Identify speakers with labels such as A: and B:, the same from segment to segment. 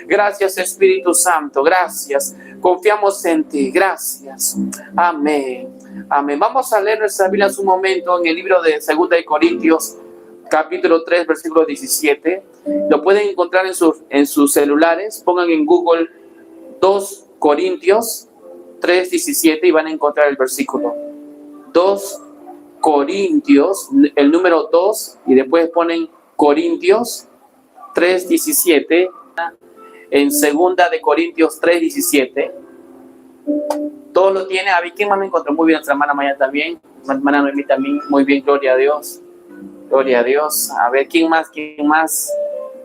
A: Gracias, Espíritu Santo, gracias. Confiamos en ti, gracias. Amén. Amén. Vamos a leer nuestra Biblia en un momento en el libro de 2 de Corintios, capítulo 3, versículo 17. Lo pueden encontrar en sus celulares. Pongan en Google 2 Corintios 3, 17 y van a encontrar el versículo. 2 Corintios, el número 2, y después ponen Corintios 3:17, en 2 de Corintios 3:17. Todo lo tiene. A ver, ¿quién más me encontró? Muy bien, nuestra hermana Maya también, hermana Noemí también, muy bien, gloria a Dios, gloria a Dios. A ver, ¿quién más?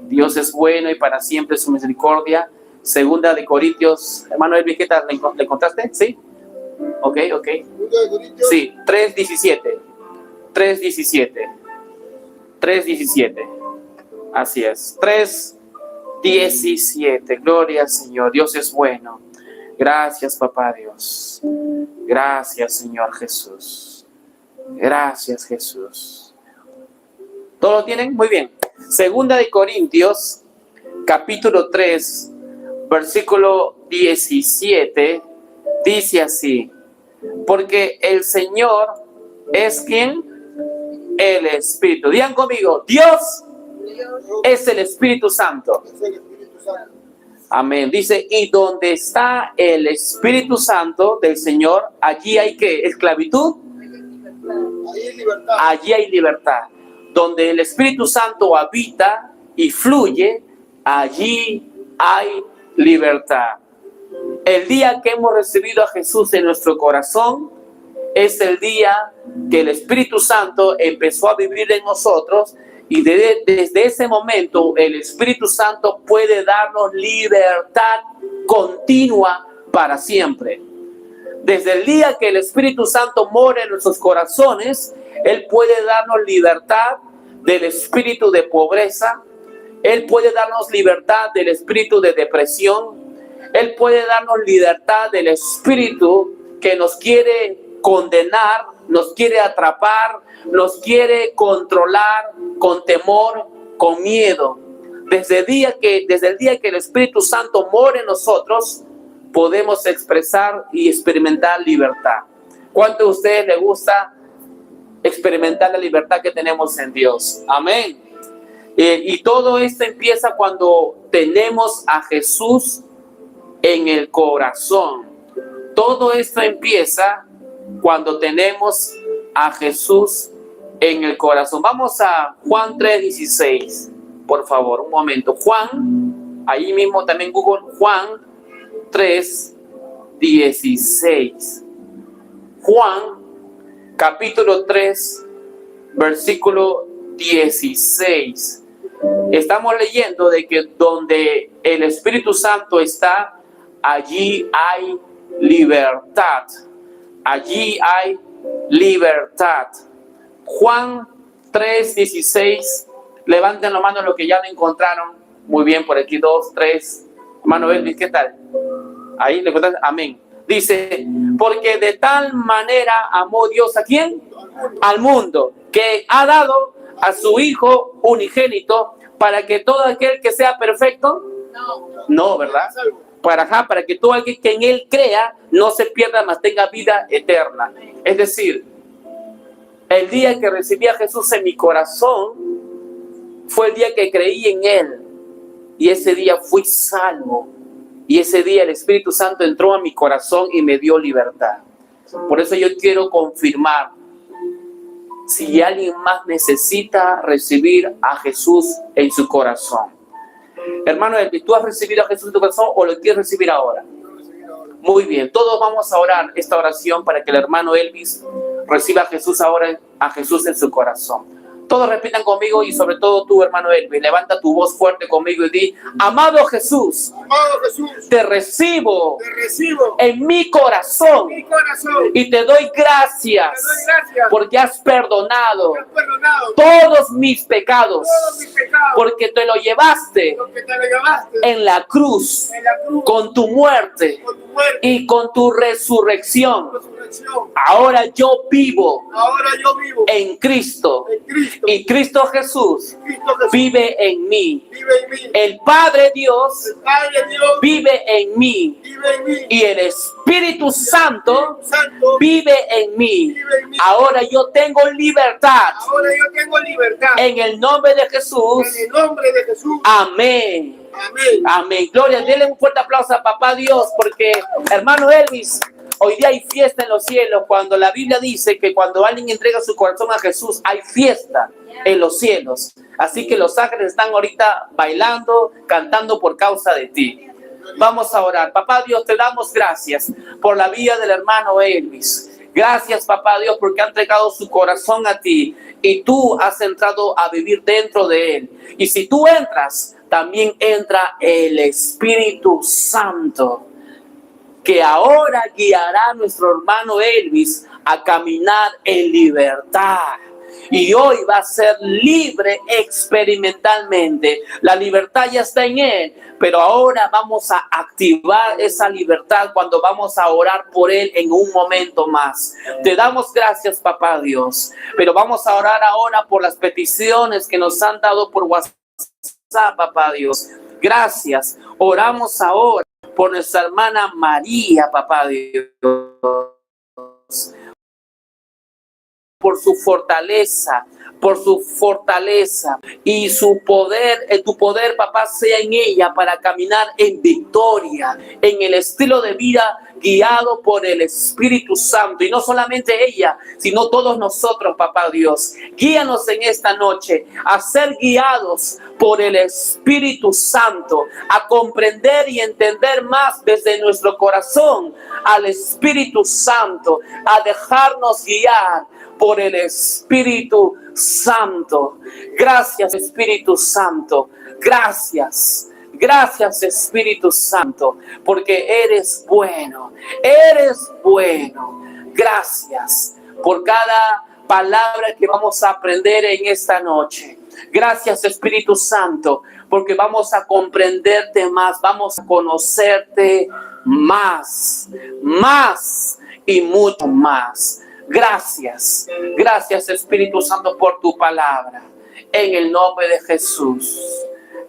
A: Dios es bueno y para siempre su misericordia. 2 de Corintios, hermano Elvis, ¿qué tal? ¿Le encontraste? ¿Sí? Ok. Sí, 3:17. 3:17. Así es. 3:17. Gloria al Señor. Dios es bueno. Gracias, papá Dios. Gracias, Señor Jesús. Gracias, Jesús. ¿Todo lo tienen? Muy bien. 2 de Corintios, capítulo 3, versículo 17, dice así: porque el Señor es ¿quién? El Espíritu. Digan conmigo, Dios es el Espíritu Santo. Amén. Dice, y donde está el Espíritu Santo del Señor, allí hay ¿qué? ¿Esclavitud? Allí hay libertad. Donde el Espíritu Santo habita y fluye, allí hay libertad. El día que hemos recibido a Jesús en nuestro corazón es el día que el Espíritu Santo empezó a vivir en nosotros, y desde ese momento el Espíritu Santo puede darnos libertad continua para siempre. Desde el día que el Espíritu Santo mora en nuestros corazones, Él puede darnos libertad del espíritu de pobreza. Él puede darnos libertad del espíritu de depresión. Él puede darnos libertad del espíritu que nos quiere condenar, nos quiere atrapar, nos quiere controlar con temor, con miedo. Desde el día que el Espíritu Santo mora en nosotros, podemos expresar y experimentar libertad. ¿Cuánto a ustedes les gusta experimentar la libertad que tenemos en Dios? Amén. Y todo esto empieza cuando tenemos a Jesús en el corazón. Todo esto empieza cuando tenemos a Jesús en el corazón. Vamos a Juan 3:16, por favor, un momento. Juan, ahí mismo también Google, Juan 3:16. Juan, capítulo 3, versículo 16. Estamos leyendo de que donde el Espíritu Santo está, allí hay libertad. Allí hay libertad. Juan 3:16. Levanten la mano los que ya lo encontraron. Muy bien, por aquí 2, 3. Hermano Elvis, ¿qué tal? Ahí le encontraste. Amén. Dice, porque de tal manera amó Dios ¿a quién? Al mundo, que ha dado a su Hijo unigénito, para que todo aquel que sea perfecto, no, ¿verdad? Para que todo aquel que en Él crea no se pierda, mas tenga vida eterna. Es decir, el día que recibí a Jesús en mi corazón fue el día que creí en Él, y ese día fui salvo, y ese día el Espíritu Santo entró a mi corazón y me dio libertad. Por eso yo quiero confirmar, si alguien más necesita recibir a Jesús en su corazón. Hermano Elvis, ¿tú has recibido a Jesús en tu corazón o lo quieres recibir ahora? Muy bien, todos vamos a orar esta oración para que el hermano Elvis reciba a Jesús ahora, a Jesús en su corazón. Todos repitan conmigo, y sobre todo tú, hermano Elvis, levanta tu voz fuerte conmigo y di: amado Jesús, te recibo en mi corazón, y te doy gracias porque has perdonado todos mis pecados, porque te lo llevaste en la cruz con tu muerte y con tu resurrección. Ahora yo vivo en Cristo y Cristo Jesús vive en mí. El Padre Dios vive en mí y el Espíritu Santo vive en mí. Ahora yo tengo libertad. En el nombre de Jesús. Amén. Amén. Gloria, denle un fuerte aplauso a Papá Dios, porque hermano Elvis, hoy día hay fiesta en los cielos. Cuando la Biblia dice que cuando alguien entrega su corazón a Jesús, hay fiesta en los cielos. Así que los ángeles están ahorita bailando, cantando por causa de ti. Vamos a orar. Papá Dios, te damos gracias por la vida del hermano Elvis. Gracias, Papá Dios, porque ha entregado su corazón a ti y tú has entrado a vivir dentro de él. Y si tú entras, también entra el Espíritu Santo, que ahora guiará a nuestro hermano Elvis a caminar en libertad. Y hoy va a ser libre experimentalmente. La libertad ya está en él, pero ahora vamos a activar esa libertad cuando vamos a orar por él en un momento más. Te damos gracias, Papá Dios, pero vamos a orar ahora por las peticiones que nos han dado por WhatsApp, Papá Dios. Gracias. Oramos ahora por nuestra hermana María, Papá Dios, por su fortaleza y su poder, tu poder, papá, sea en ella para caminar en victoria, en el estilo de vida guiado por el Espíritu Santo. Y no solamente ella, sino todos nosotros, papá Dios. Guíanos en esta noche a ser guiados por el Espíritu Santo, a comprender y entender más desde nuestro corazón al Espíritu Santo, a dejarnos guiar por el Espíritu Santo. Gracias, Espíritu Santo. Gracias. Gracias, Espíritu Santo, porque eres bueno. Eres bueno. Gracias por cada palabra que vamos a aprender en esta noche. Gracias, Espíritu Santo, porque vamos a comprenderte más, vamos a conocerte más y mucho más. Gracias, gracias, Espíritu Santo, por tu palabra, en el nombre de Jesús.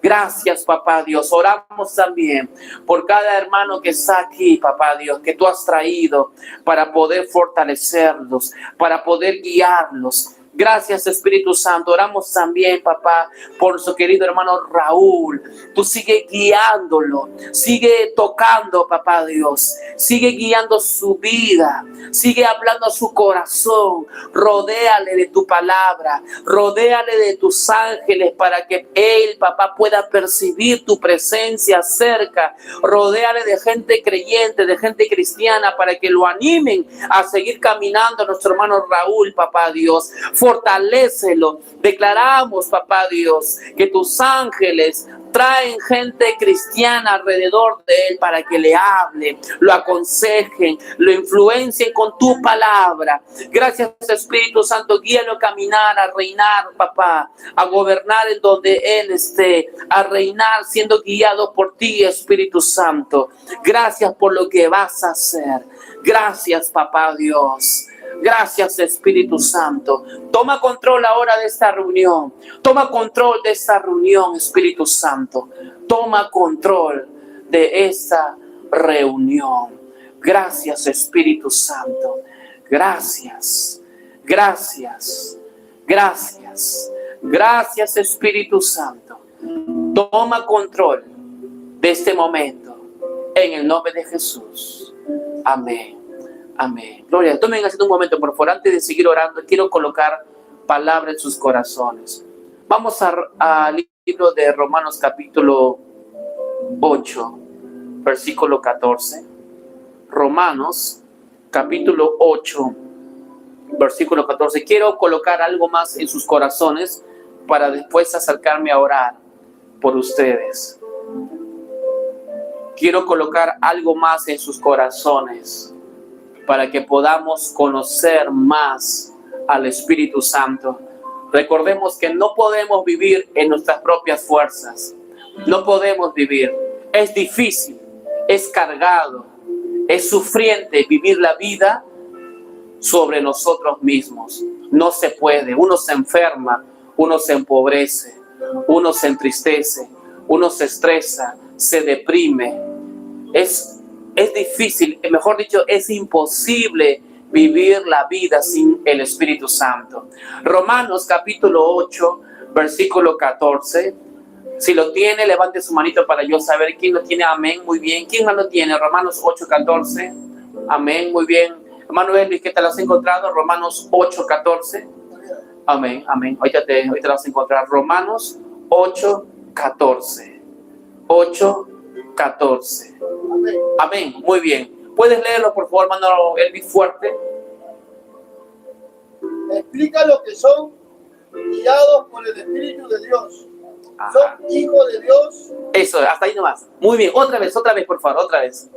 A: Gracias, Papá Dios. Oramos también por cada hermano que está aquí, Papá Dios, que tú has traído para poder fortalecerlos, para poder guiarlos. Gracias, Espíritu Santo. Oramos también, papá, por nuestro querido hermano Raúl. Tú sigue guiándolo, sigue tocando, papá Dios. Sigue guiando su vida, sigue hablando a su corazón. Rodéale de tu palabra, rodéale de tus ángeles para que él, papá, pueda percibir tu presencia cerca. Rodéale de gente creyente, de gente cristiana, para que lo animen a seguir caminando, nuestro hermano Raúl, papá Dios. Fortalécelo. Declaramos, papá Dios, que tus ángeles traen gente cristiana alrededor de él para que le hablen, lo aconsejen, lo influencien con tu palabra. Gracias, Espíritu Santo. Guíalo a caminar, a reinar, papá, a gobernar en donde él esté, a reinar siendo guiado por ti, Espíritu Santo. Gracias por lo que vas a hacer. Gracias, papá Dios. Gracias, Espíritu Santo. Toma control ahora de esta reunión. Toma control de esta reunión, Espíritu Santo. Toma control de esta reunión. Gracias, Espíritu Santo. Gracias. Gracias. Gracias. Gracias, Espíritu Santo. Toma control de este momento. En el nombre de Jesús. Amén. Amén. Gloria. Tomen así un momento, por favor. Antes de seguir orando, quiero colocar palabra en sus corazones. Vamos al libro de Romanos capítulo 8, versículo 14. Romanos capítulo 8, versículo 14. Quiero colocar algo más en sus corazones para después acercarme a orar por ustedes. Quiero colocar algo más en sus corazones para que podamos conocer más al Espíritu Santo. Recordemos que no podemos vivir en nuestras propias fuerzas. No podemos vivir. Es difícil, es cargado, es sufriente vivir la vida sobre nosotros mismos. No se puede. Uno se enferma, uno se empobrece, uno se entristece, uno se estresa, se deprime. Es difícil, mejor dicho, es imposible vivir la vida sin el Espíritu Santo. Romanos capítulo 8, versículo 14. Si lo tiene, levante su manito para yo saber quién lo tiene. Amén, muy bien. ¿Quién más lo tiene? Romanos 8, 14. Amén, muy bien. Hermano Elvis, ¿qué te lo has encontrado? Romanos 8, 14. Amén, amén. Ahorita te lo vas a encontrar. Romanos 8, 14. 8, 14. Amén. Amén, muy bien. ¿Puedes leerlo, por favor, hermano Elvis, fuerte?
B: Explica lo que son guiados por el Espíritu de Dios. Ajá. Son hijos de Dios.
A: Eso, hasta ahí nomás. Muy bien, otra vez, por favor, otra vez.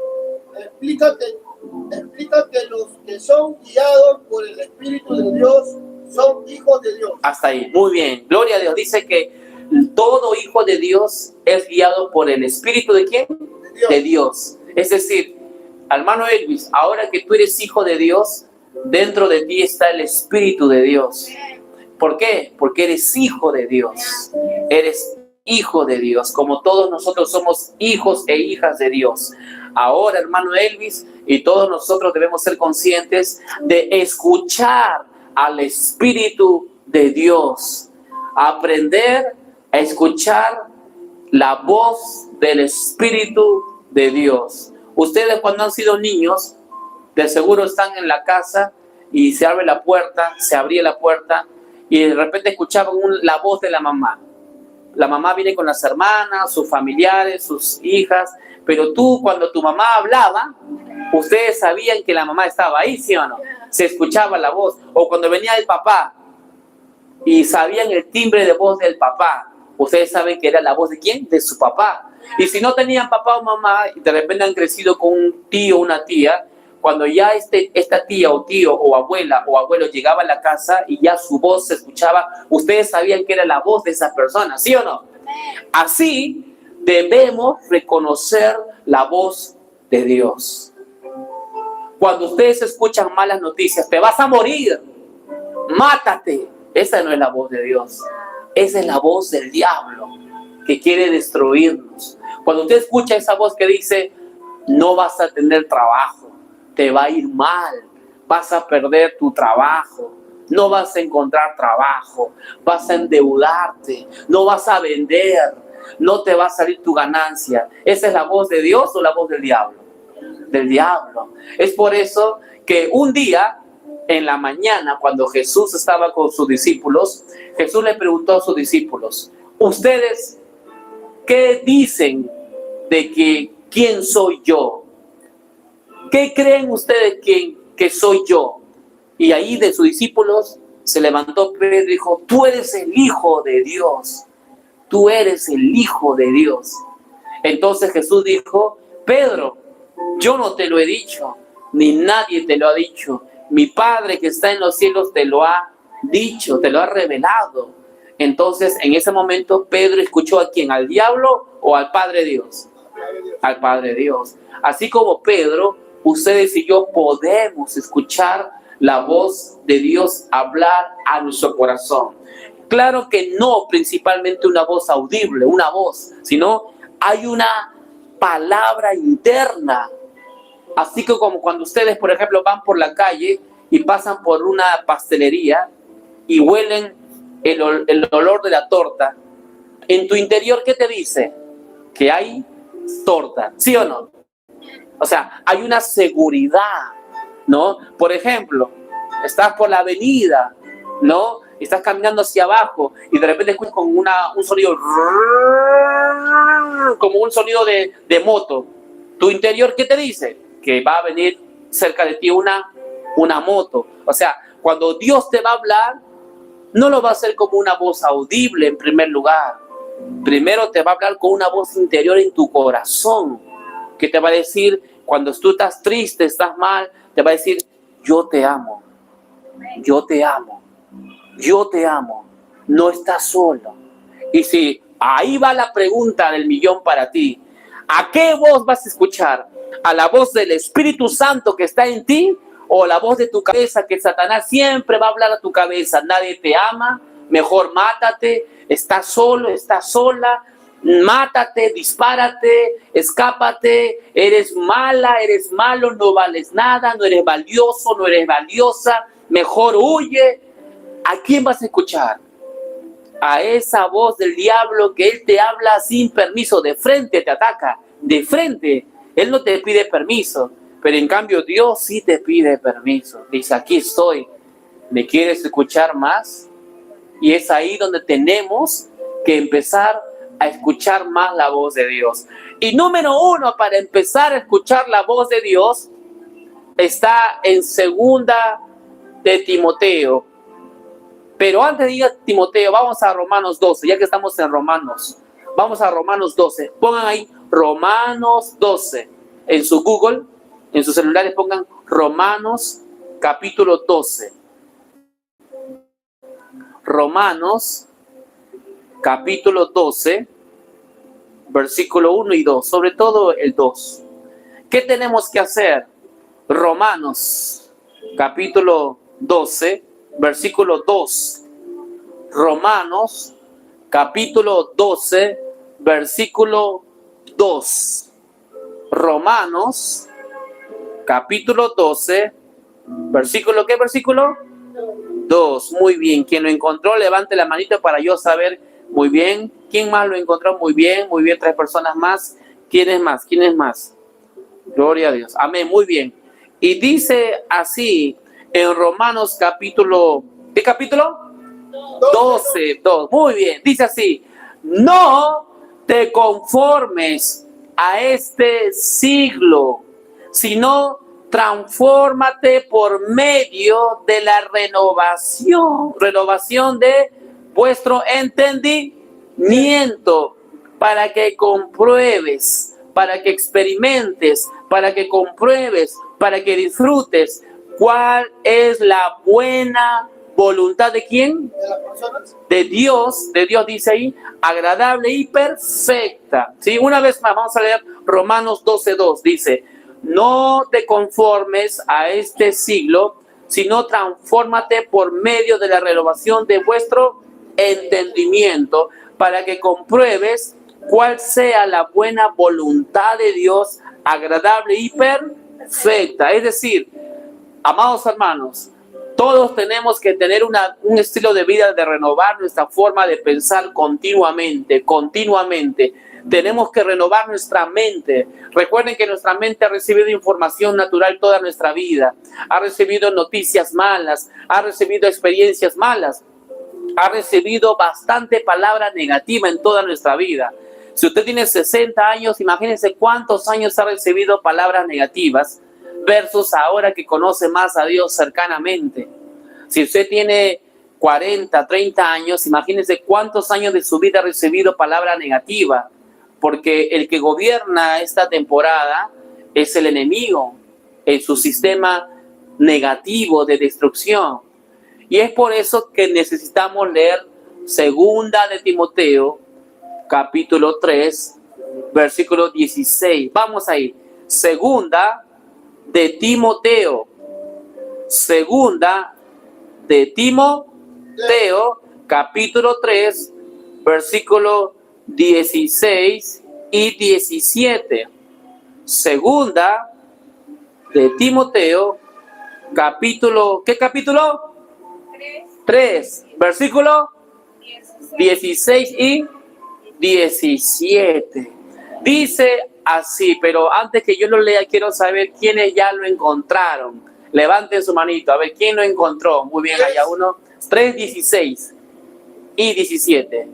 B: Explica que los que son guiados por el Espíritu de Dios son hijos de Dios.
A: Hasta ahí, muy bien. Gloria a Dios. Dice que todo hijo de Dios es guiado por el Espíritu ¿de quién?
B: De Dios.
A: De Dios. Es decir, hermano Elvis, ahora que tú eres hijo de Dios, dentro de ti está el Espíritu de Dios. ¿Por qué? Porque eres hijo de Dios. Eres hijo de Dios, como todos nosotros somos hijos e hijas de Dios. Ahora, hermano Elvis, y todos nosotros debemos ser conscientes de escuchar al Espíritu de Dios. Aprender a escuchar la voz del Espíritu de Dios. Ustedes cuando han sido niños, de seguro están en la casa y se abre la puerta, se abría la puerta y de repente escuchaban la voz de la mamá. La mamá viene con las hermanas, sus familiares, sus hijas, pero tú cuando tu mamá hablaba, ustedes sabían que la mamá estaba ahí, ¿sí o no? Se escuchaba la voz. O cuando venía el papá y sabían el timbre de voz del papá, ustedes saben que era la voz de ¿quién? De su papá. Y si no tenían papá o mamá y de repente han crecido con un tío o una tía, cuando ya esta tía o tío o abuela o abuelo llegaba a la casa y ya su voz se escuchaba, ustedes sabían que era la voz de esa persona, ¿sí o no? Así debemos reconocer la voz de Dios. Cuando ustedes escuchan malas noticias, te vas a morir, mátate, esa no es la voz de Dios, esa es la voz del diablo que quiere destruirnos. Cuando usted escucha esa voz que dice, no vas a tener trabajo, te va a ir mal, vas a perder tu trabajo, no vas a encontrar trabajo, vas a endeudarte, no vas a vender, no te va a salir tu ganancia. ¿Esa es la voz de Dios o la voz del diablo? Del diablo. Es por eso que un día, en la mañana, cuando Jesús estaba con sus discípulos, Jesús le preguntó a sus discípulos, ¿ustedes qué dicen de que quién soy yo? ¿Qué creen ustedes que soy yo? Y ahí de sus discípulos se levantó Pedro y dijo, tú eres el Hijo de Dios. Tú eres el Hijo de Dios. Entonces Jesús dijo, Pedro, yo no te lo he dicho, ni nadie te lo ha dicho. Mi Padre que está en los cielos te lo ha dicho, te lo ha revelado. Entonces en ese momento Pedro escuchó ¿a quién? ¿Al diablo o al Padre Dios? Al Padre Dios. Así como Pedro, ustedes y yo podemos escuchar la voz de Dios hablar a nuestro corazón. Claro que no principalmente una voz audible, una voz, sino hay una palabra interna. Así que como cuando ustedes, por ejemplo, van por la calle y pasan por una pastelería y huelen el olor de la torta, en tu interior, ¿qué te dice? Que hay torta, ¿sí o no? O sea, hay una seguridad, ¿no? Por ejemplo, estás por la avenida, ¿no? Estás caminando hacia abajo y de repente escuchas con un sonido, como un sonido de moto. Tu interior, ¿qué te dice? Que va a venir cerca de ti una moto. O sea, cuando Dios te va a hablar, no lo va a hacer como una voz audible en primer lugar. Primero te va a hablar con una voz interior en tu corazón, que te va a decir, cuando tú estás triste, estás mal, te va a decir, yo te amo, yo te amo, yo te amo, no estás solo. Y si ahí va la pregunta del millón para ti, ¿a qué voz vas a escuchar? ¿A la voz del Espíritu Santo que está en ti? ¿O la voz de tu cabeza que Satanás siempre va a hablar a tu cabeza? Nadie te ama, mejor mátate, estás solo, estás sola, mátate, dispárate, escápate, eres mala, eres malo, no vales nada, no eres valioso, no eres valiosa, mejor huye. ¿A quién vas a escuchar? A esa voz del diablo que él te habla sin permiso, de frente te ataca, de frente. Él no te pide permiso, pero en cambio Dios sí te pide permiso. Dice, aquí estoy, ¿me quieres escuchar más? Y es ahí donde tenemos que empezar a escuchar más la voz de Dios. Y número uno, para empezar a escuchar la voz de Dios, está en 2 de Timoteo. Pero antes de ir a Timoteo, vamos a Romanos 12, ya que estamos en Romanos. Vamos a Romanos 12. Pongan ahí Romanos 12. En su Google, en sus celulares, pongan Romanos capítulo 12. Romanos capítulo 12, versículo 1 y 2. Sobre todo el 2. ¿Qué tenemos que hacer? Romanos capítulo 12, versículo 2. Romanos capítulo 12, versículo 2. Romanos capítulo 12, versículo, ¿qué versículo? 2. Muy bien. Quien lo encontró, levante la manita para yo saber. Muy bien. ¿Quién más lo encontró? Muy bien. Muy bien. 3 personas más. ¿Quién es más? ¿Quién es más? Gloria a Dios. Amén. Muy bien. Y dice así en Romanos capítulo, ¿qué capítulo? 12. 2. Muy bien. Dice así: no te conformes a este siglo, sino transfórmate por medio de la renovación de vuestro entendimiento, para que compruebes, para que experimentes, para que compruebes, para que disfrutes cuál es la buena voluntad de ¿quién?
B: De las personas.
A: De Dios dice ahí, agradable y perfecta. ¿Sí? Una vez más, vamos a leer Romanos 12:2, dice: no te conformes a este siglo, sino transfórmate por medio de la renovación de vuestro entendimiento, para que compruebes cuál sea la buena voluntad de Dios, agradable y perfecta. Es decir, amados hermanos, todos tenemos que tener un estilo de vida de renovar nuestra forma de pensar continuamente. Tenemos que renovar nuestra mente. Recuerden que nuestra mente ha recibido información natural toda nuestra vida. Ha recibido noticias malas, ha recibido experiencias malas, ha recibido bastante palabra negativa en toda nuestra vida. Si usted tiene 60 años, imagínense cuántos años ha recibido palabras negativas versus ahora que conoce más a Dios cercanamente. Si usted tiene 40, 30 años, imagínense cuántos años de su vida ha recibido palabra negativa, porque el que gobierna esta temporada es el enemigo en su sistema negativo de destrucción. Y es por eso que necesitamos leer 2 de Timoteo, capítulo 3, versículo 16. Vamos ahí. 2 de Timoteo. 2 de Timoteo, capítulo 3, versículo 16 y 17. 2 de Timoteo, capítulo, ¿qué capítulo? 3, versículo 16 y 17. Dice así, pero antes que yo lo lea, quiero saber quiénes ya lo encontraron. Levanten su manito, a ver quién lo encontró. Muy bien, allá uno. 3, 16 y 17.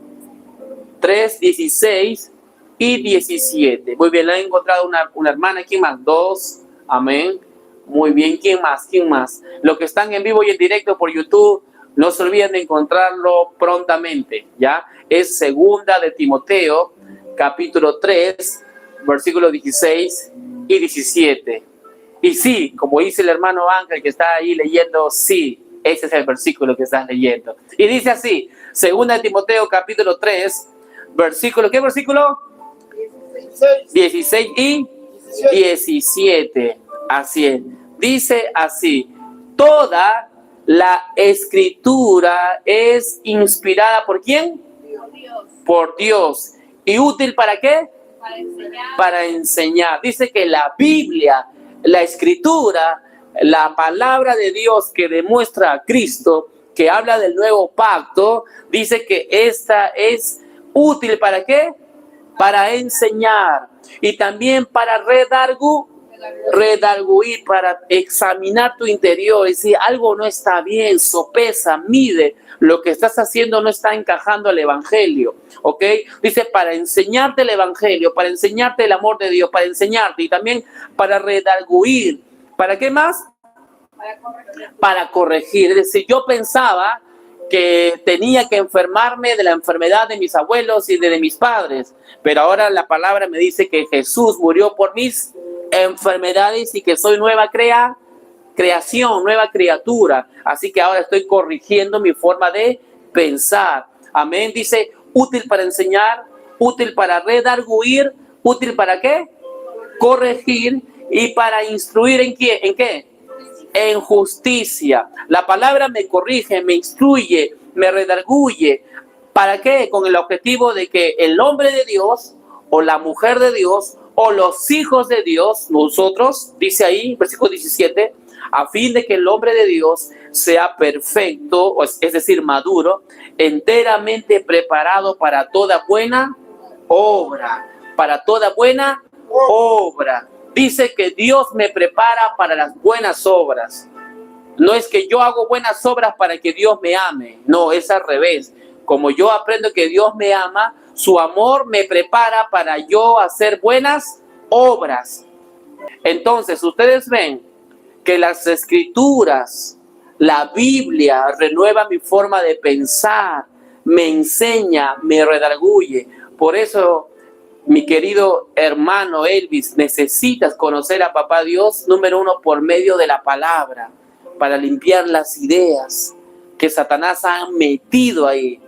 A: 3, 16 y 17. Muy bien, la ha encontrado una hermana. ¿Quién más? 2. Amén. Muy bien, ¿quién más? ¿Quién más? Los que están en vivo y en directo por YouTube, no se olviden de encontrarlo prontamente, ¿ya? Es 2 de Timoteo, capítulo 3, versículos 16 y 17. Y sí, como dice el hermano Ángel que está ahí leyendo, sí, ese es el versículo que estás leyendo. Y dice así, 2 de Timoteo, capítulo 3, versículo, ¿qué versículo? 16 y 17. Así es. Dice así: toda La escritura es inspirada ¿por quién? Por Dios. ¿Y útil para qué? Para enseñar. Dice que la Biblia, la escritura, la palabra de Dios que demuestra a Cristo, que habla del nuevo pacto, dice que esta es útil ¿para qué? Para enseñar y también para redarguir, para examinar tu interior y si algo no está bien, sopesa, mide, lo que estás haciendo no está encajando al evangelio, ¿ok? Dice para enseñarte el evangelio, para enseñarte el amor de Dios, para enseñarte y también para redarguir. ¿Para qué más? Para corregir. Es decir, yo pensaba que tenía que enfermarme de la enfermedad de mis abuelos y de mis padres, pero ahora la palabra me dice que Jesús murió por mis enfermedades y que soy nueva creación, nueva criatura. Así que ahora estoy corrigiendo mi forma de pensar. Amén. Dice, útil para enseñar, útil para redarguir, útil para ¿qué? Corregir y para instruir ¿en qué? ¿En qué? En justicia. La palabra me corrige, me instruye, me redarguye. ¿Para qué? Con el objetivo de que el hombre de Dios o la mujer de Dios o los hijos de Dios, nosotros, dice ahí, versículo 17, a fin de que el hombre de Dios sea perfecto, es decir, maduro, enteramente preparado para toda buena obra, para toda buena obra. Dice que Dios me prepara para las buenas obras. No es que yo hago buenas obras para que Dios me ame. No, es al revés. Como yo aprendo que Dios me ama, su amor me prepara para yo hacer buenas obras. Entonces, ustedes ven que las escrituras, la Biblia, renueva mi forma de pensar, me enseña, me redarguye. Por eso, mi querido hermano Elvis, necesitas conocer a Papá Dios, número uno, por medio de la palabra, para limpiar las ideas que Satanás ha metido ahí.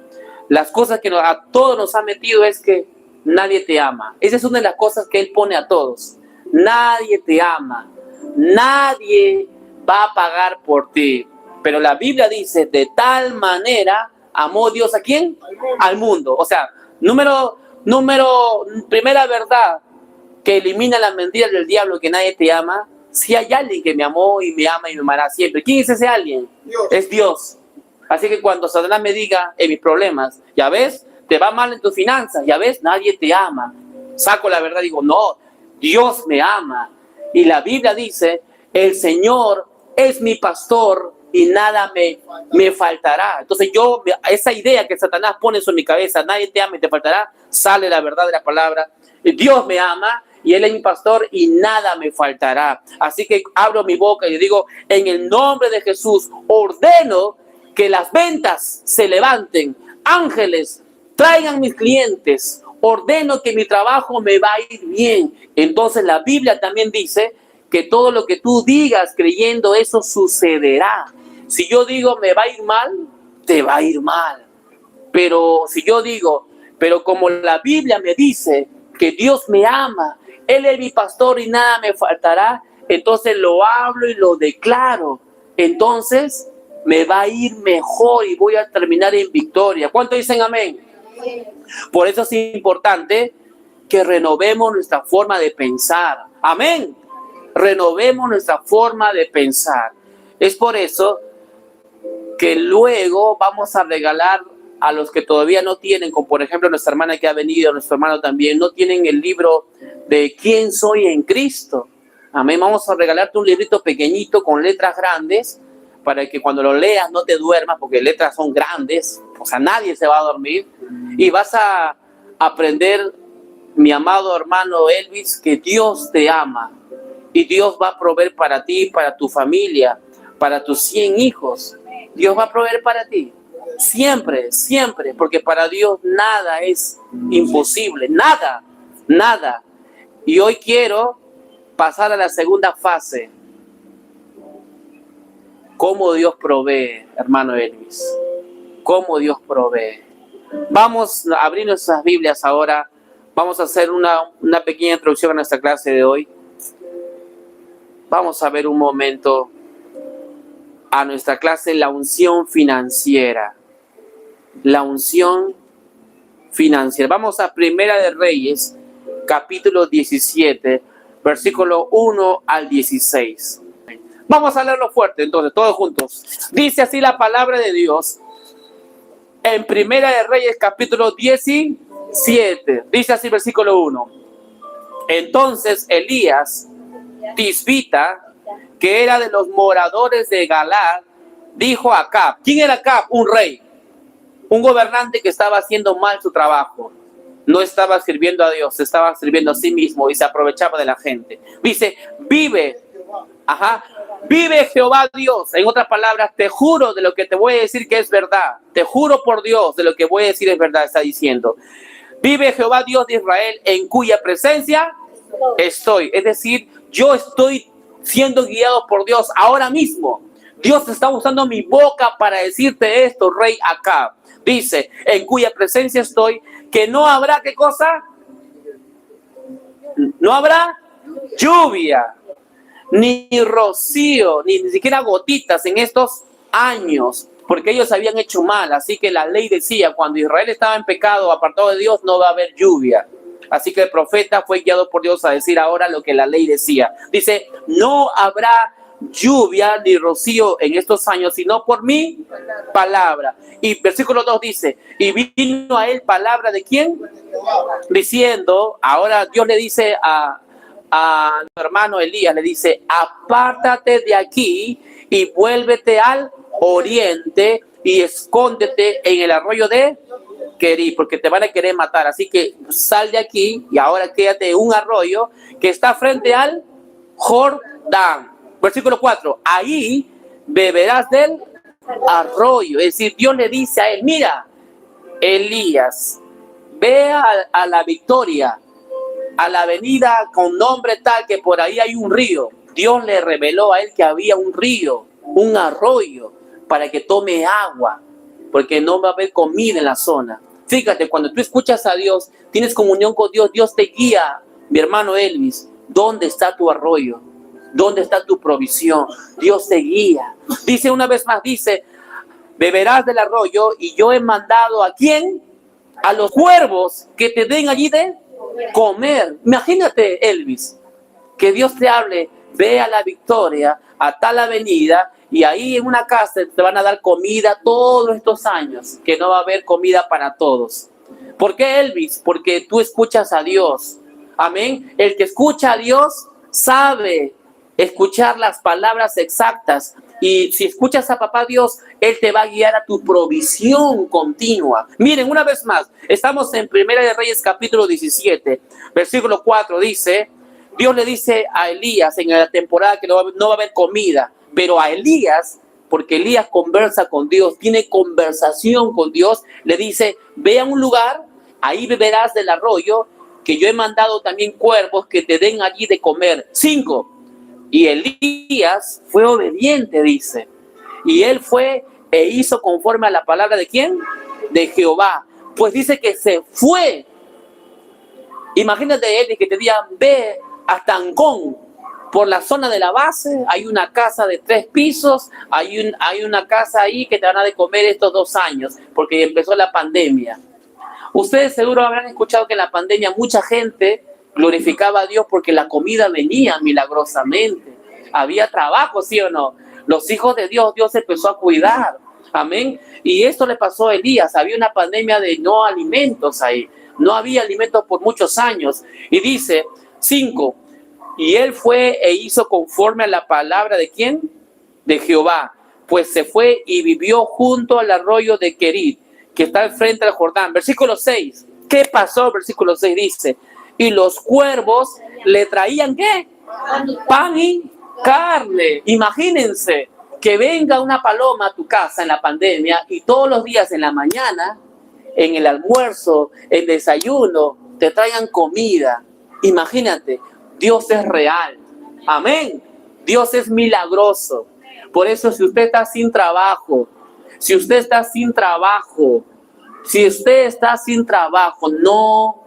A: Las cosas que a todos nos ha metido es que nadie te ama. Esa es una de las cosas que él pone a todos. Nadie te ama. Nadie va a pagar por ti. Pero la Biblia dice, de tal manera amó Dios ¿a quién? Al mundo. O sea, primera verdad que elimina las mentiras del diablo, que nadie te ama. Si hay alguien que me amó y me ama y me amará siempre. ¿Quién es ese alguien?
B: Dios.
A: Es Dios. Así que cuando Satanás me diga en mis problemas, ya ves, te va mal en tus finanzas, ya ves, nadie te ama. Saco la verdad y digo, no, Dios me ama. Y la Biblia dice, el Señor es mi pastor y nada me faltará. Entonces esa idea que Satanás pone sobre mi cabeza, nadie te ama y te faltará, sale la verdad de la palabra. Dios me ama y Él es mi pastor y nada me faltará. Así que abro mi boca y digo, en el nombre de Jesús, ordeno que las ventas se levanten, ángeles traigan mis clientes, ordeno que mi trabajo me va a ir bien. Entonces la Biblia también dice que todo lo que tú digas creyendo eso sucederá. Si yo digo me va a ir mal, te va a ir mal. Pero si yo digo, pero como la Biblia me dice que Dios me ama, Él es mi pastor y nada me faltará, entonces lo hablo y lo declaro. Entonces me va a ir mejor y voy a terminar en victoria. ¿Cuánto dicen amén? Por eso es importante que renovemos nuestra forma de pensar. Amén. Renovemos nuestra forma de pensar. Es por eso que luego vamos a regalar a los que todavía no tienen, como por ejemplo nuestra hermana que ha venido, nuestro hermano también, no tienen el libro de ¿Quién soy en Cristo? Amén. Vamos a regalarte un librito pequeñito con letras grandes para que cuando lo leas no te duermas, porque letras son grandes, o sea, nadie se va a dormir. Y vas a aprender, mi amado hermano Elvis, que Dios te ama. Y Dios va a proveer para ti, para tu familia, para tus 100 hijos. Dios va a proveer para ti. Siempre, siempre, porque para Dios nada es imposible. Nada, nada. Y hoy quiero pasar a la segunda fase. ¿Cómo Dios provee, hermano Elvis? ¿Cómo Dios provee? Vamos a abrir nuestras Biblias ahora. Vamos a hacer una pequeña introducción a nuestra clase de hoy. Vamos a ver un momento a nuestra clase la unción financiera. La unción financiera. Vamos a Primera de Reyes, capítulo 17, versículo 1 al 16. Vamos a leerlo fuerte, entonces, todos juntos. Dice así la palabra de Dios en Primera de Reyes, capítulo 17. Dice así, versículo 1. Entonces Elías, tisbita, que era de los moradores de Galaad, dijo a Acab. ¿Quién era Acab? Un rey, un gobernante que estaba haciendo mal su trabajo. No estaba sirviendo a Dios, estaba sirviendo a sí mismo y se aprovechaba de la gente. Dice, vive Jehová Dios. En otras palabras, te juro de lo que te voy a decir que es verdad. Te juro por Dios de lo que voy a decir es verdad, está diciendo. Vive Jehová Dios de Israel, en cuya presencia estoy. Es decir, yo estoy siendo guiado por Dios ahora mismo. Dios está usando mi boca para decirte esto, rey Acab. Dice, en cuya presencia estoy, que no habrá, ¿qué cosa? No habrá lluvia, ni rocío, ni siquiera gotitas en estos años, porque ellos habían hecho mal. Así que la ley decía, cuando Israel estaba en pecado, apartado de Dios, no va a haber lluvia. Así que el profeta fue guiado por Dios a decir ahora lo que la ley decía. Dice, no habrá lluvia ni rocío en estos años, sino por mi palabra. Y versículo 2 dice, y vino a él palabra de ¿quién? Diciendo, ahora Dios le dice a su hermano Elías, le dice, apártate de aquí y vuélvete al oriente y escóndete en el arroyo de Querí, porque te van a querer matar. Así que sal de aquí y ahora quédate en un arroyo que está frente al Jordán. Versículo 4, ahí beberás del arroyo. Es decir, Dios le dice a él, mira, Elías, ve a la Victoria, a la avenida con nombre tal, que por ahí hay un río. Dios le reveló a él que había un río, un arroyo, para que tome agua, porque no va a haber comida en la zona. Fíjate, cuando tú escuchas a Dios, tienes comunión con Dios, Dios te guía, mi hermano Elvis. ¿Dónde está tu arroyo? ¿Dónde está tu provisión? Dios te guía. Dice una vez más, dice, beberás del arroyo y yo he mandado ¿a quién? A los cuervos que te den allí de comer. Imagínate, Elvis, que Dios te hable, ve a la Victoria, a tal avenida, y ahí en una casa te van a dar comida todos estos años, que no va a haber comida para todos. ¿Por qué, Elvis? Porque tú escuchas a Dios. Amén. El que escucha a Dios sabe escuchar las palabras exactas. Y si escuchas a papá Dios, Él te va a guiar a tu provisión continua. Miren, una vez más, estamos en Primera de Reyes, capítulo 17, versículo 4, dice, Dios le dice a Elías en la temporada que no va a haber comida, pero a Elías, porque Elías conversa con Dios, tiene conversación con Dios, le dice, ve a un lugar, ahí beberás del arroyo, que yo he mandado también cuervos que te den allí de comer. 5. Y Elías fue obediente, dice. Y él fue e hizo conforme a la palabra de ¿quién? De Jehová. Pues dice que se fue. Imagínate él y que te digan, ve hasta Ancón, por la zona de la base, hay una casa de 3 pisos, hay una casa ahí que te van a de comer estos 2 años, porque empezó la pandemia. Ustedes seguro habrán escuchado que en la pandemia mucha gente glorificaba a Dios porque la comida venía milagrosamente. Había trabajo, ¿sí o no? Los hijos de Dios, Dios empezó a cuidar. Amén. Y esto le pasó a Elías. Había una pandemia de no alimentos ahí. No había alimentos por muchos años. Y dice, 5, y él fue e hizo conforme a la palabra de ¿quién? De Jehová. Pues se fue y vivió junto al arroyo de Querit, que está al frente del Jordán. Versículo 6. ¿Qué pasó? Versículo 6 dice, y los cuervos le traían ¿qué? Pan y carne. Imagínense que venga una paloma a tu casa en la pandemia y todos los días en la mañana, en el almuerzo, el desayuno, te traigan comida. Imagínate, Dios es real. Amén. Dios es milagroso. Por eso si usted está sin trabajo, si usted está sin trabajo, no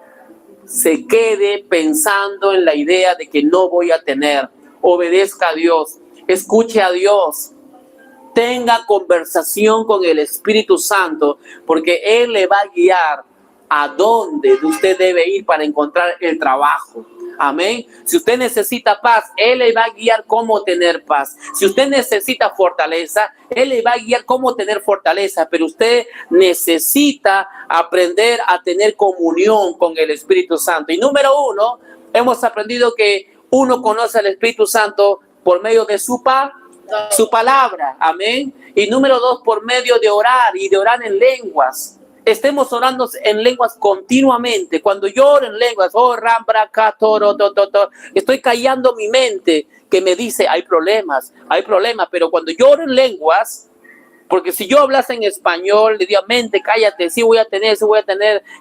A: se quede pensando en la idea de que no voy a tener. Obedezca a Dios, escuche a Dios. Tenga conversación con el Espíritu Santo, porque Él le va a guiar a dónde usted debe ir para encontrar el trabajo. Amén. Si usted necesita paz, Él le va a guiar cómo tener paz. Si usted necesita fortaleza, Él le va a guiar cómo tener fortaleza. Pero usted necesita aprender a tener comunión con el Espíritu Santo. Y número uno, hemos aprendido que uno conoce al Espíritu Santo por medio de su palabra. Amén. Y número dos, por medio de orar y de orar en lenguas. Estemos orando en lenguas continuamente. Cuando yo oro en lenguas, estoy callando mi mente que me dice hay problemas. Pero cuando yo oro en lenguas, porque si yo hablase en español, le digo mente, cállate, sí voy a tener,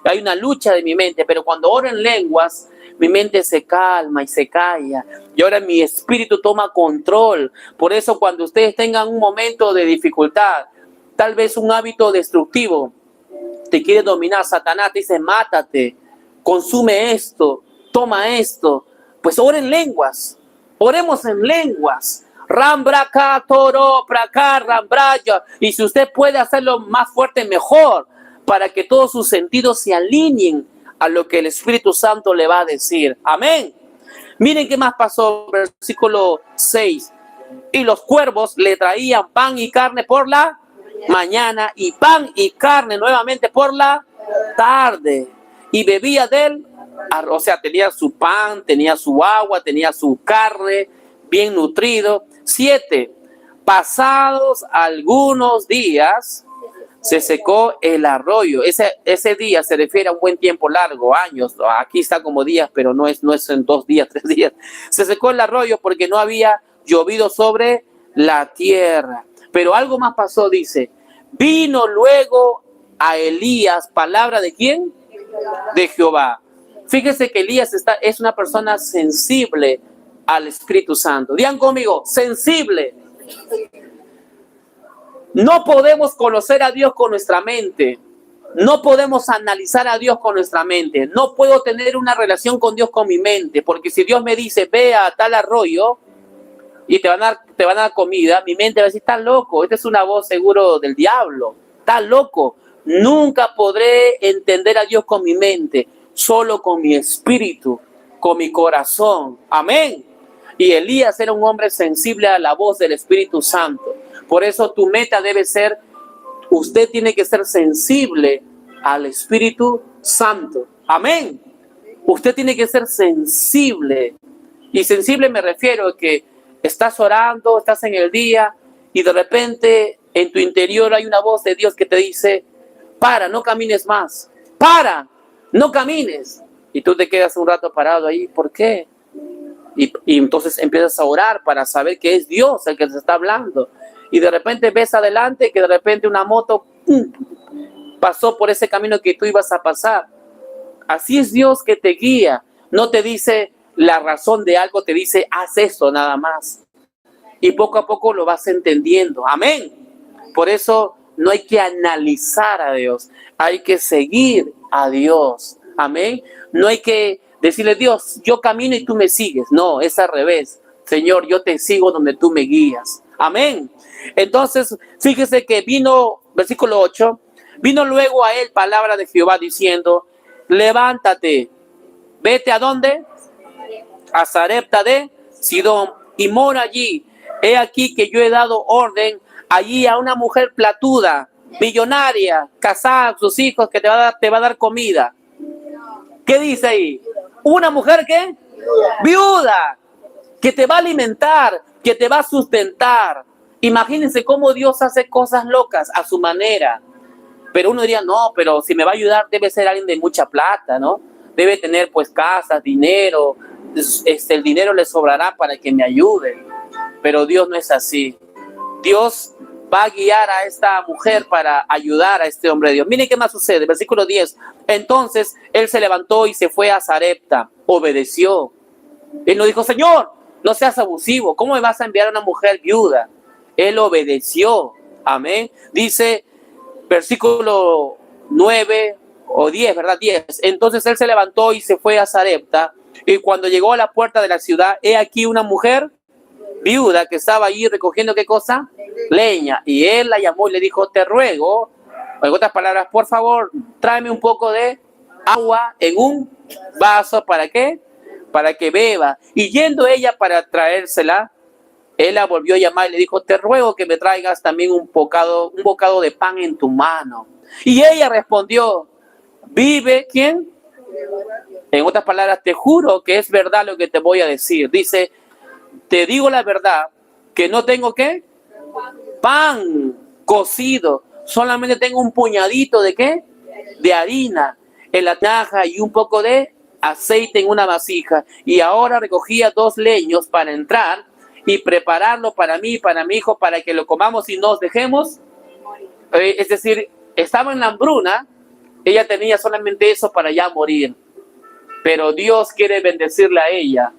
A: hay una lucha de mi mente. Pero cuando oro en lenguas, mi mente se calma y se calla. Y ahora mi espíritu toma control. Por eso cuando ustedes tengan un momento de dificultad, tal vez un hábito destructivo, te quiere dominar, Satanás te dice, mátate, consume esto, toma esto. Pues oren en lenguas, oremos en lenguas. Rambraka, toro, praka, rambraya. Y si usted puede hacerlo más fuerte, mejor, para que todos sus sentidos se alineen a lo que el Espíritu Santo le va a decir. Amén. Miren qué más pasó, versículo 6. Y los cuervos le traían pan y carne por la mañana y pan y carne nuevamente por la tarde, y bebía de él, o sea, tenía su pan, tenía su agua, tenía su carne, bien nutrido. 7. Pasados algunos días, se secó el arroyo. Ese día se refiere a un buen tiempo largo, años. Aquí está como días, pero no es en 2 días, 3 días. Se secó el arroyo porque no había llovido sobre la tierra. Pero algo más pasó, dice. Vino luego a Elías, palabra ¿de quién? De Jehová. Fíjese que Elías es una persona sensible al Espíritu Santo. Digan conmigo, sensible. No podemos conocer a Dios con nuestra mente. No podemos analizar a Dios con nuestra mente. No puedo tener una relación con Dios con mi mente, porque si Dios me dice, ve a tal arroyo y te van a dar comida, mi mente va a decir, estás loco, esta es una voz seguro del diablo, estás loco. Nunca podré entender a Dios con mi mente, solo con mi espíritu, con mi corazón. Amén. Y Elías era un hombre sensible a la voz del Espíritu Santo. Por eso tu meta debe ser, usted tiene que ser sensible al Espíritu Santo. Amén. Usted tiene que ser sensible. Y sensible me refiero a que estás orando, estás en el día y de repente en tu interior hay una voz de Dios que te dice, para, no camines más. Para, no camines. Y tú te quedas un rato parado ahí. ¿Por qué? Y entonces empiezas a orar para saber que es Dios el que te está hablando. Y de repente ves adelante que de repente una moto pasó por ese camino que tú ibas a pasar. Así es Dios que te guía. No te dice la razón de algo, te dice haz eso nada más. Y poco a poco lo vas entendiendo. Amén. Por eso no hay que analizar a Dios. Hay que seguir a Dios. Amén. No hay que decirle, Dios, yo camino y tú me sigues. No, es al revés. Señor, yo te sigo donde tú me guías. Amén. Entonces, fíjese que vino, versículo 8, vino luego a él palabra de Jehová diciendo, levántate, vete ¿a dónde? A Sarepta de Sidón y mora allí. He aquí que yo he dado orden allí a una mujer platuda, millonaria, casada, sus hijos, que te va a dar comida. ¿Qué dice ahí? Una mujer ¿qué? Viuda, que te va a alimentar, que te va a sustentar. Imagínense cómo Dios hace cosas locas a su manera. Pero uno diría, no, pero si me va a ayudar debe ser alguien de mucha plata, ¿no? Debe tener pues casas, dinero, el dinero le sobrará para que me ayude. Pero Dios no es así. Dios va a guiar a esta mujer para ayudar a este hombre de Dios. Miren qué más sucede, versículo 10. Entonces él se levantó y se fue a Sarepta, obedeció. Él no dijo, Señor, no seas abusivo, ¿cómo me vas a enviar a una mujer viuda? Él obedeció, amén. Dice, versículo 9 o 10, ¿verdad? 10. Entonces él se levantó y se fue a Sarepta, y cuando llegó a la puerta de la ciudad, he aquí una mujer viuda que estaba allí recogiendo, ¿qué cosa? Leña. Y él la llamó y le dijo, te ruego, en otras palabras, por favor, tráeme un poco de agua en un vaso. ¿Para qué? Para que beba. Y yendo ella para traérsela, él la volvió a llamar y le dijo, te ruego que me traigas también un bocado de pan en tu mano. Y ella respondió, vive, ¿quién? En otras palabras, te juro que es verdad lo que te voy a decir. Dice, te digo la verdad, que no tengo, ¿qué? Pan cocido. Solamente tengo un puñadito de, ¿qué? De harina en la tinaja y un poco de aceite en una vasija. Y ahora recogía 2 leños para entrar y prepararlo para mí y para mi hijo, para que lo comamos y nos dejemos. Es decir, estaba en la hambruna, ella tenía solamente eso para ya morir. Pero Dios quiere bendecirla a ella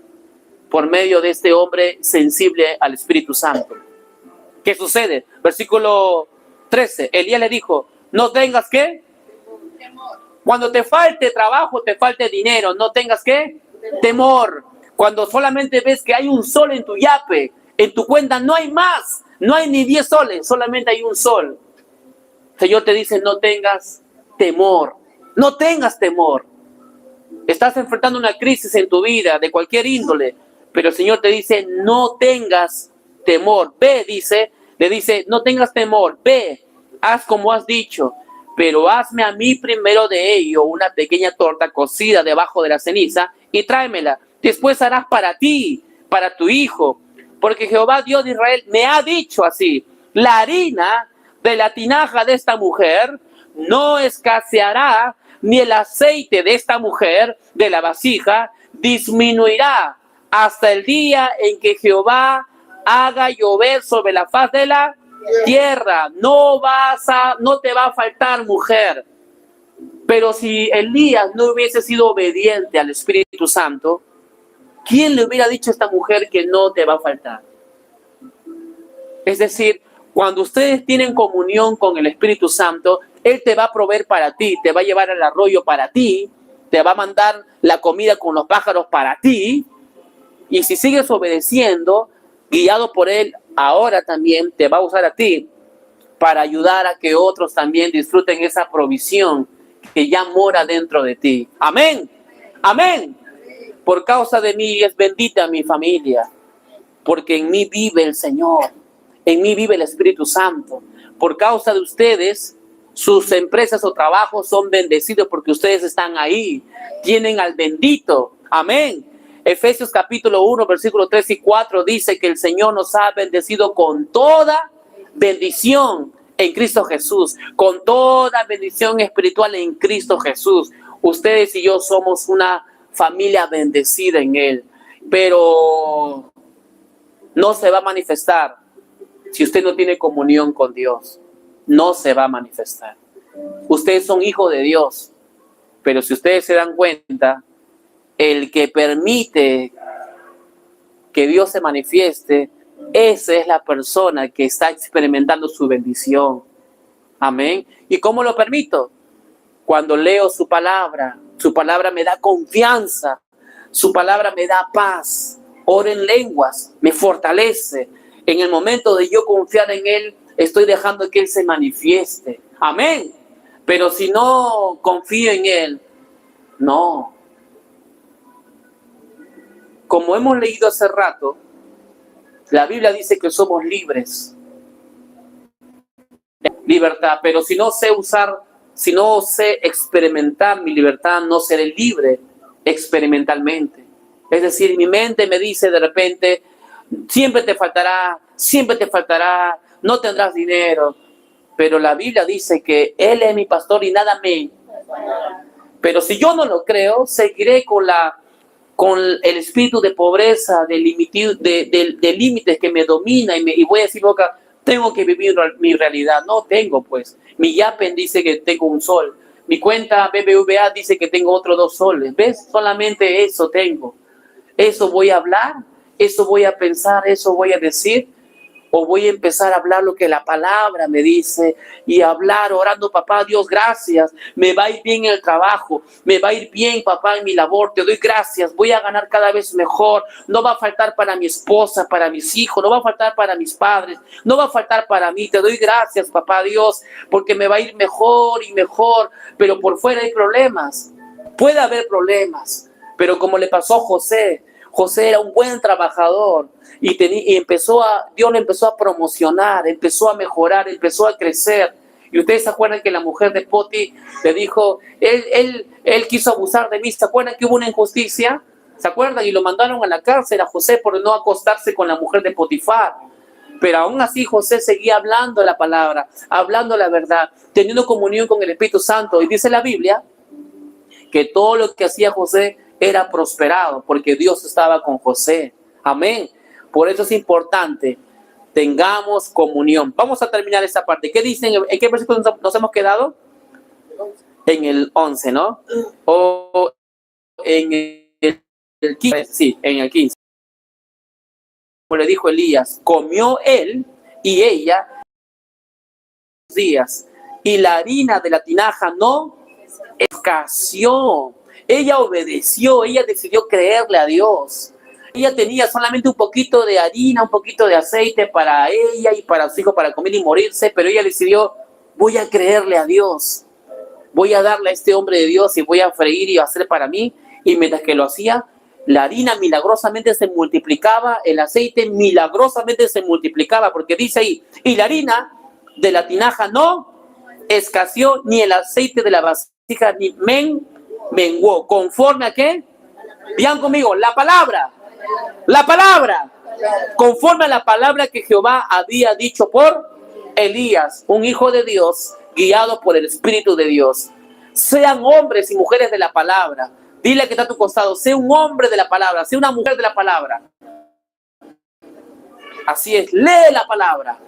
A: por medio de este hombre sensible al Espíritu Santo. ¿Qué sucede? Versículo 13. Elías le dijo, no tengas, ¿qué? Cuando te falte trabajo, te falte dinero, no tengas, ¿qué? Temor. Cuando solamente ves que hay un sol en tu yape, en tu cuenta no hay más, no hay ni 10 soles, solamente hay un sol. El Señor te dice, no tengas temor, no tengas temor. Estás enfrentando una crisis en tu vida, de cualquier índole, pero el Señor te dice, no tengas temor. Ve, le dice, no tengas temor, ve, haz como has dicho, pero hazme a mí primero de ello una pequeña torta cocida debajo de la ceniza y tráemela. Después harás para ti, para tu hijo, porque Jehová Dios de Israel me ha dicho así, la harina de la tinaja de esta mujer no escaseará, ni el aceite de esta mujer de la vasija disminuirá hasta el día en que Jehová haga llover sobre la faz de la tierra. No te va a faltar, mujer. Pero si Elías no hubiese sido obediente al Espíritu Santo, ¿quién le hubiera dicho a esta mujer que no te va a faltar? Es decir, cuando ustedes tienen comunión con el Espíritu Santo, Él te va a proveer para ti, te va a llevar al arroyo para ti, te va a mandar la comida con los pájaros para ti. Y si sigues obedeciendo, guiado por Él, ahora también te va a usar a ti para ayudar a que otros también disfruten esa provisión que ya mora dentro de ti. Amén. Amén. Por causa de mí es bendita mi familia, porque en mí vive el Señor, en mí vive el Espíritu Santo. Por causa de ustedes, sus empresas o trabajos son bendecidos porque ustedes están ahí, tienen al bendito. Amén. Efesios capítulo 1, versículos 3 y 4 dice que el Señor nos ha bendecido con toda bendición en Cristo Jesús, con toda bendición espiritual en Cristo Jesús. Ustedes y yo somos una familia bendecida en Él, pero no se va a manifestar si usted no tiene comunión con Dios. No se va a manifestar. Ustedes son hijos de Dios, pero si ustedes se dan cuenta, el que permite que Dios se manifieste, esa es la persona que está experimentando su bendición. Amén. ¿Y cómo lo permito? Cuando leo su palabra me da confianza, su palabra me da paz. Oro en lenguas, me fortalece. En el momento de yo confiar en Él, estoy dejando que Él se manifieste. Amén. Pero si no confío en Él, no. Como hemos leído hace rato, la Biblia dice que somos libres. Libertad, pero si no sé experimentar mi libertad, no seré libre experimentalmente. Es decir, mi mente me dice de repente, siempre te faltará, no tendrás dinero. Pero la Biblia dice que Él es mi pastor y nada me... Pero si yo no lo creo, seguiré con el espíritu de pobreza, de límites que me domina y voy a decir, boca, tengo que vivir mi realidad. No tengo, pues. Mi Yapen dice que tengo un sol. Mi cuenta BBVA dice que tengo otros 2 soles. ¿Ves? Solamente eso tengo. Eso voy a hablar, eso voy a pensar, eso voy a decir. ¿O voy a empezar a hablar lo que la palabra me dice y hablar orando, papá, Dios, gracias, me va a ir bien en el trabajo, me va a ir bien, papá, en mi labor, te doy gracias, voy a ganar cada vez mejor, no va a faltar para mi esposa, para mis hijos, no va a faltar para mis padres, no va a faltar para mí, te doy gracias, papá, Dios, porque me va a ir mejor y mejor, pero por fuera hay problemas, puede haber problemas, pero como le pasó a José, José era un buen trabajador y Dios le empezó a promocionar, empezó a mejorar, empezó a crecer. Y ustedes se acuerdan que la mujer de Poti le dijo, él quiso abusar de mí. ¿Se acuerdan que hubo una injusticia? ¿Se acuerdan? Y lo mandaron a la cárcel a José por no acostarse con la mujer de Potifar. Pero aún así José seguía hablando la palabra, hablando la verdad, teniendo comunión con el Espíritu Santo. Y dice la Biblia que todo lo que hacía José era prosperado porque Dios estaba con José. Amén. Por eso es importante, tengamos comunión. Vamos a terminar esta parte. ¿Qué dicen? ¿En qué versículo nos hemos quedado? En el 11, ¿no? O en el 15. Sí, en el 15. Como le dijo Elías, comió él y ella días, y la harina de la tinaja no escaseó. Ella obedeció, ella decidió creerle a Dios. Ella tenía solamente un poquito de harina, un poquito de aceite para ella y para su hijo para comer y morirse, pero ella decidió, voy a creerle a Dios. Voy a darle a este hombre de Dios y voy a freír y hacer para mí. Y mientras que lo hacía, la harina milagrosamente se multiplicaba, el aceite milagrosamente se multiplicaba, porque dice ahí, y la harina de la tinaja no escaseó, ni el aceite de la vasija ni menguó. ¿Conforme a qué? Digan conmigo, la palabra, conforme a la palabra que Jehová había dicho por Elías, un hijo de Dios, guiado por el Espíritu de Dios. Sean hombres y mujeres de la palabra. Dile que está a tu costado, sé un hombre de la palabra, sé una mujer de la palabra. Así es, lee la palabra,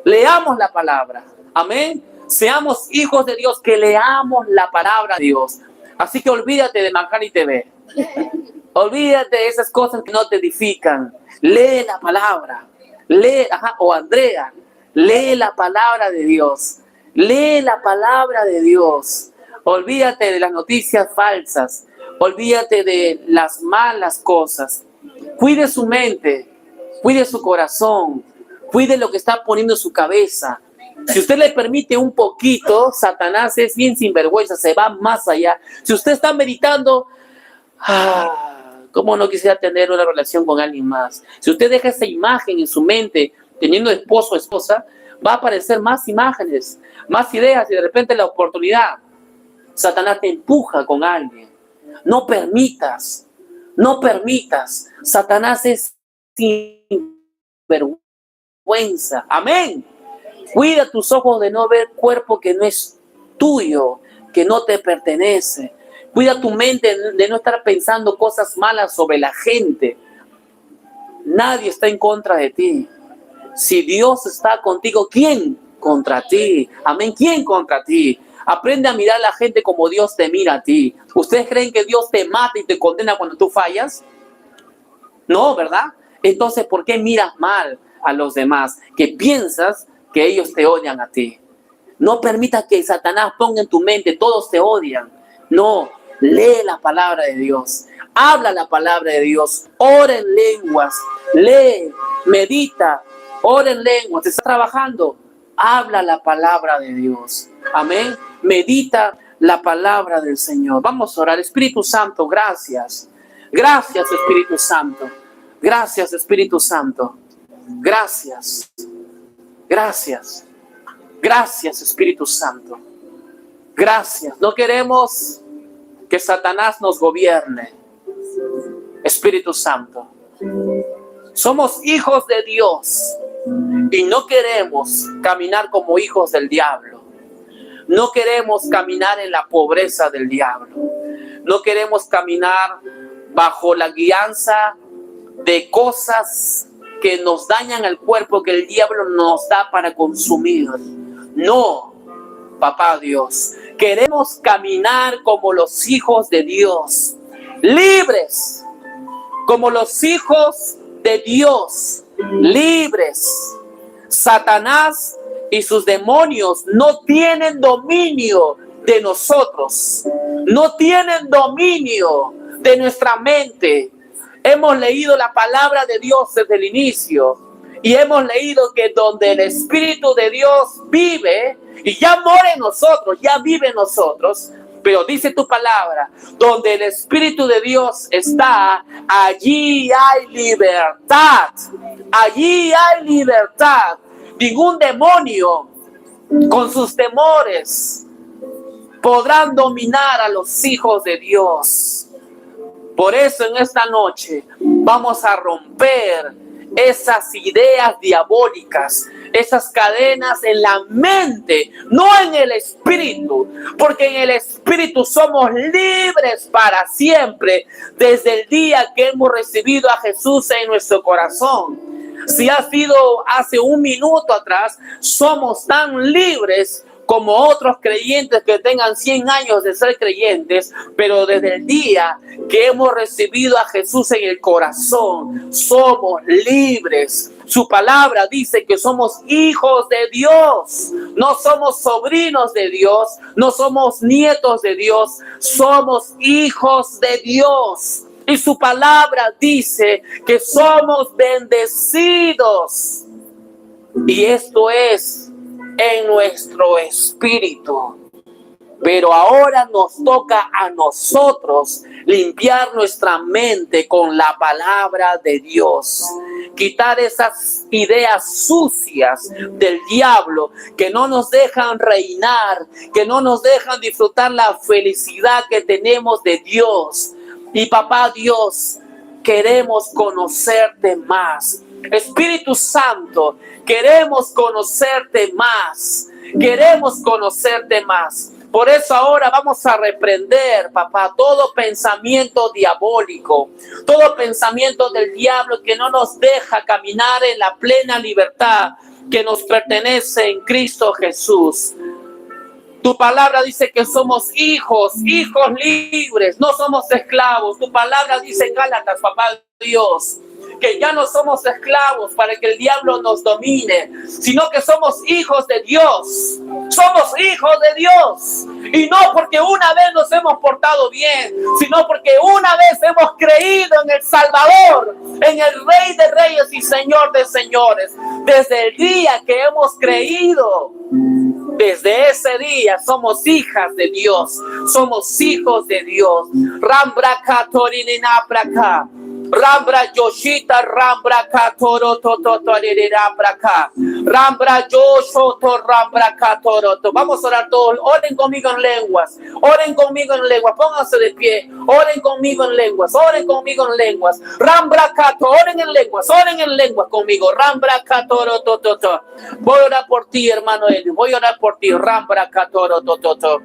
A: leamos la palabra, amén. Seamos hijos de Dios, que leamos la palabra de Dios. Así que olvídate de Manjar y TV. Olvídate de esas cosas que no te edifican. Lee la palabra. Lee, o Andrea, lee la palabra de Dios. Lee la palabra de Dios. Olvídate de las noticias falsas. Olvídate de las malas cosas. Cuide su mente. Cuide su corazón. Cuide lo que está poniendo en su cabeza. Si usted le permite un poquito, Satanás es bien sinvergüenza, se va más allá. Si usted está meditando, ¿cómo no quisiera tener una relación con alguien más? Si usted deja esa imagen en su mente, teniendo esposo o esposa, va a aparecer más imágenes, más ideas y de repente la oportunidad. Satanás te empuja con alguien. No permitas. Satanás es sinvergüenza. Amén. Cuida tus ojos de no ver cuerpo que no es tuyo, que no te pertenece. Cuida tu mente de no estar pensando cosas malas sobre la gente. Nadie está en contra de ti. Si Dios está contigo, ¿quién contra ti? Amén, ¿quién contra ti? Aprende a mirar a la gente como Dios te mira a ti. ¿Ustedes creen que Dios te mata y te condena cuando tú fallas? No, ¿verdad? Entonces, ¿por qué miras mal a los demás? Que piensas que ellos te odian a ti. No permitas que Satanás ponga en tu mente, todos te odian. No, lee la palabra de Dios. Habla la palabra de Dios. Ora en lenguas. Lee, medita, ora en lenguas. ¿Estás trabajando? Habla la palabra de Dios. Amén. Medita la palabra del Señor. Vamos a orar. Espíritu Santo, gracias. Gracias, Espíritu Santo. Gracias, Espíritu Santo. Gracias. Gracias. Gracias, Espíritu Santo. Gracias. No queremos que Satanás nos gobierne. Espíritu Santo. Somos hijos de Dios y no queremos caminar como hijos del diablo. No queremos caminar en la pobreza del diablo. No queremos caminar bajo la guianza de cosas que nos dañan el cuerpo, que el diablo nos da para consumir. No, papá Dios. Queremos caminar como los hijos de Dios, libres, como los hijos de Dios, libres, Satanás y sus demonios no tienen dominio de nosotros, no tienen dominio de nuestra mente. Hemos leído la palabra de Dios desde el inicio y hemos leído que donde el Espíritu de Dios vive y ya mora en nosotros, ya vive en nosotros, pero dice tu palabra, donde el Espíritu de Dios está, allí hay libertad, allí hay libertad. Ningún demonio con sus temores podrán dominar a los hijos de Dios. Por eso en esta noche vamos a romper esas ideas diabólicas, esas cadenas en la mente, no en el espíritu, porque en el espíritu somos libres para siempre desde el día que hemos recibido a Jesús en nuestro corazón. Si ha sido hace un minuto atrás, somos tan libres como otros creyentes que tengan 100 años de ser creyentes, pero desde el día que hemos recibido a Jesús en el corazón, somos libres. Su palabra dice que somos hijos de Dios, no somos sobrinos de Dios, no somos nietos de Dios, somos hijos de Dios. Y su palabra dice que somos bendecidos. Y esto es en nuestro espíritu. Pero ahora nos toca a nosotros limpiar nuestra mente con la palabra de Dios. Quitar esas ideas sucias del diablo que no nos dejan reinar, que no nos dejan disfrutar la felicidad que tenemos de Dios. Y papá Dios, queremos conocerte más. Espíritu Santo, queremos conocerte más. Queremos conocerte más. Por eso ahora vamos a reprender, papá, todo pensamiento diabólico, todo pensamiento del diablo que no nos deja caminar en la plena libertad que nos pertenece en Cristo Jesús. Tu palabra dice que somos hijos libres, no somos esclavos. Tu palabra dice en Gálatas, papá Dios, que ya no somos esclavos para que el diablo nos domine, sino que somos hijos de Dios. Somos hijos de Dios. Y no porque una vez nos hemos portado bien, sino porque una vez hemos creído en el Salvador, en el Rey de Reyes y Señor de Señores. Desde el día que hemos creído, desde ese día somos hijas de Dios, somos hijos de Dios. Rambra katorinina praka, rambra yoshita, rambra katoro tototorira praka, rambra yoshoto, rambra katoro. Vamos a orar todos. Oren conmigo en lenguas, oren conmigo en lenguas. Pónganse de pie, oren conmigo en lenguas, oren conmigo en lenguas. Rambra kato, oren en lenguas conmigo. Rambra katoro tototo. Voy a orar por ti, hermano Eli. Voy a orar por ti. Rambra katoro tototo.